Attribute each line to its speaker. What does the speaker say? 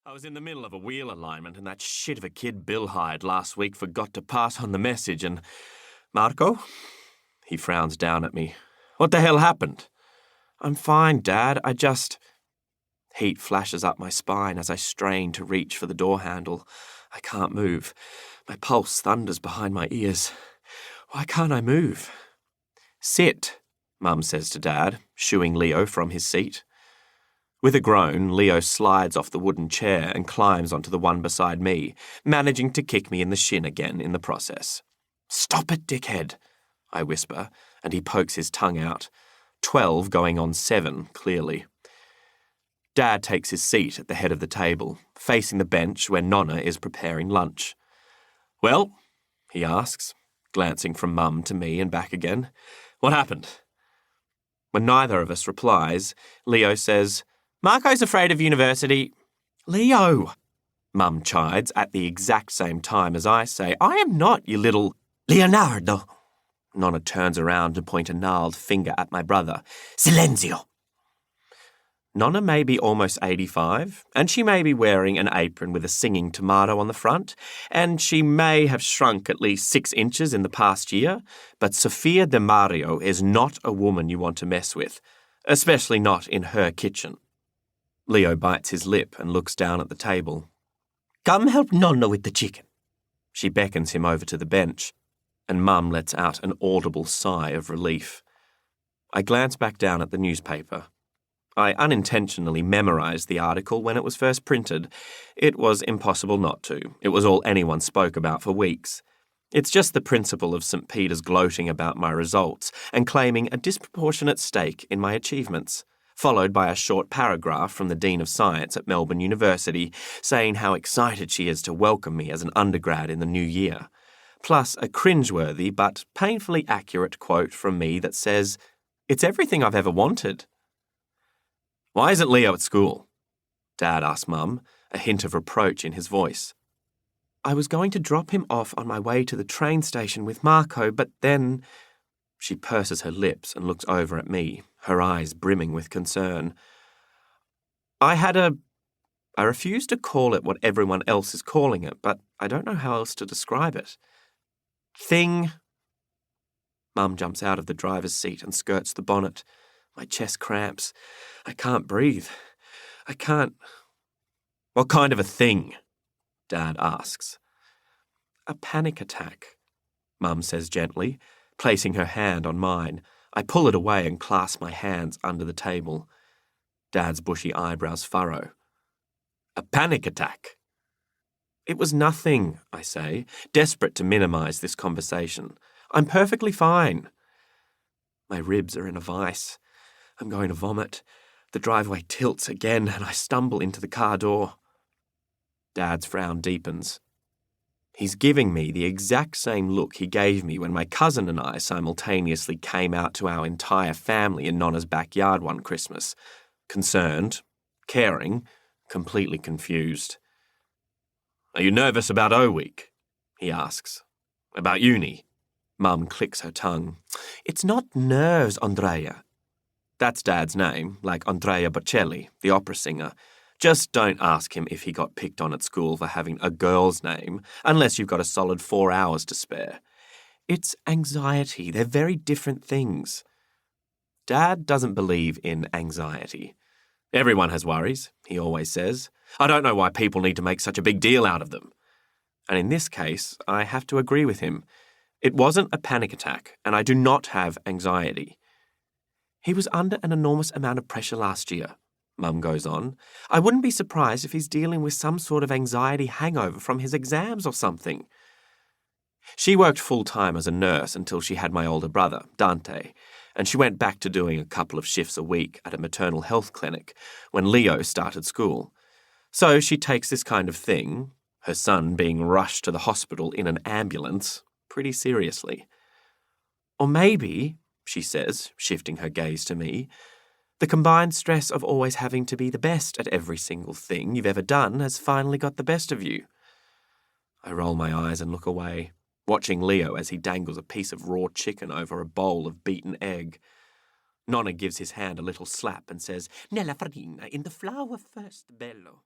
Speaker 1: I was in the middle of a wheel alignment and that shit of a kid Bill hired last week forgot to pass on the message and... Marco? He frowns down at me. What the hell happened? I'm fine, Dad. I just... Heat flashes up my spine as I strain to reach for the door handle. I can't move. My pulse thunders behind my ears. Why can't I move? Sit, Mum says to Dad, shooing Leo from his seat. With a groan, Leo slides off the wooden chair and climbs onto the one beside me, managing to kick me in the shin again in the process. Stop it, dickhead, I whisper, and he pokes his tongue out. 12 going on 7, clearly. Dad takes his seat at the head of the table, facing the bench where Nonna is preparing lunch. Well, he asks, glancing from Mum to me and back again. What happened? When neither of us replies, Leo says, Marco's afraid of university. Leo, Mum chides at the exact same time as I say, I am not, you little... Leonardo. Nonna turns around to point a gnarled finger at my brother. Silenzio. Nonna may be almost 85, and she may be wearing an apron with a singing tomato on the front, and she may have shrunk at least 6 inches in the past year, but Sofia de Mario is not a woman you want to mess with, especially not in her kitchen. Leo bites his lip and looks down at the table. Come help Nonna with the chicken. She beckons him over to the bench, and Mum lets out an audible sigh of relief. I glance back down at the newspaper. I unintentionally memorised the article when it was first printed. It was impossible not to. It was all anyone spoke about for weeks. It's just the principle of St. Peter's gloating about my results and claiming a disproportionate stake in my achievements, followed by a short paragraph from the Dean of Science at Melbourne University saying how excited she is to welcome me as an undergrad in the new year, plus a cringeworthy but painfully accurate quote from me that says, It's everything I've ever wanted. Why isn't Leo at school? Dad asked Mum, a hint of reproach in his voice. I was going to drop him off on my way to the train station with Marco, but then... She purses her lips and looks over at me, her eyes brimming with concern. I refuse to call it what everyone else is calling it, but I don't know how else to describe it. Thing. Mum jumps out of the driver's seat and skirts the bonnet. My chest cramps. I can't breathe. I can't... What kind of a thing? Dad asks. A panic attack, Mum says gently, placing her hand on mine. I pull it away and clasp my hands under the table. Dad's bushy eyebrows furrow. A panic attack? It was nothing, I say, desperate to minimise this conversation. I'm perfectly fine. My ribs are in a vice. I'm going to vomit. The driveway tilts again and I stumble into the car door. Dad's frown deepens. He's giving me the exact same look he gave me when my cousin and I simultaneously came out to our entire family in Nonna's backyard one Christmas. Concerned, caring, completely confused. Are you nervous about O-Week? He asks. About uni? Mum clicks her tongue. It's not nerves, Andrea. That's Dad's name, like Andrea Bocelli, the opera singer. Just don't ask him if he got picked on at school for having a girl's name, unless you've got a solid 4 hours to spare. It's anxiety. They're very different things. Dad doesn't believe in anxiety. Everyone has worries, he always says. I don't know why people need to make such a big deal out of them. And in this case, I have to agree with him. It wasn't a panic attack, and I do not have anxiety. He was under an enormous amount of pressure last year, Mum goes on. I wouldn't be surprised if he's dealing with some sort of anxiety hangover from his exams or something. She worked full-time as a nurse until she had my older brother, Dante, and she went back to doing a couple of shifts a week at a maternal health clinic when Leo started school. So she takes this kind of thing, her son being rushed to the hospital in an ambulance, pretty seriously. Or maybe, she says, shifting her gaze to me, the combined stress of always having to be the best at every single thing you've ever done has finally got the best of you. I roll my eyes and look away, watching Leo as he dangles a piece of raw chicken over a bowl of beaten egg. Nonna gives his hand a little slap and says, Nella farina in the flour first, bello.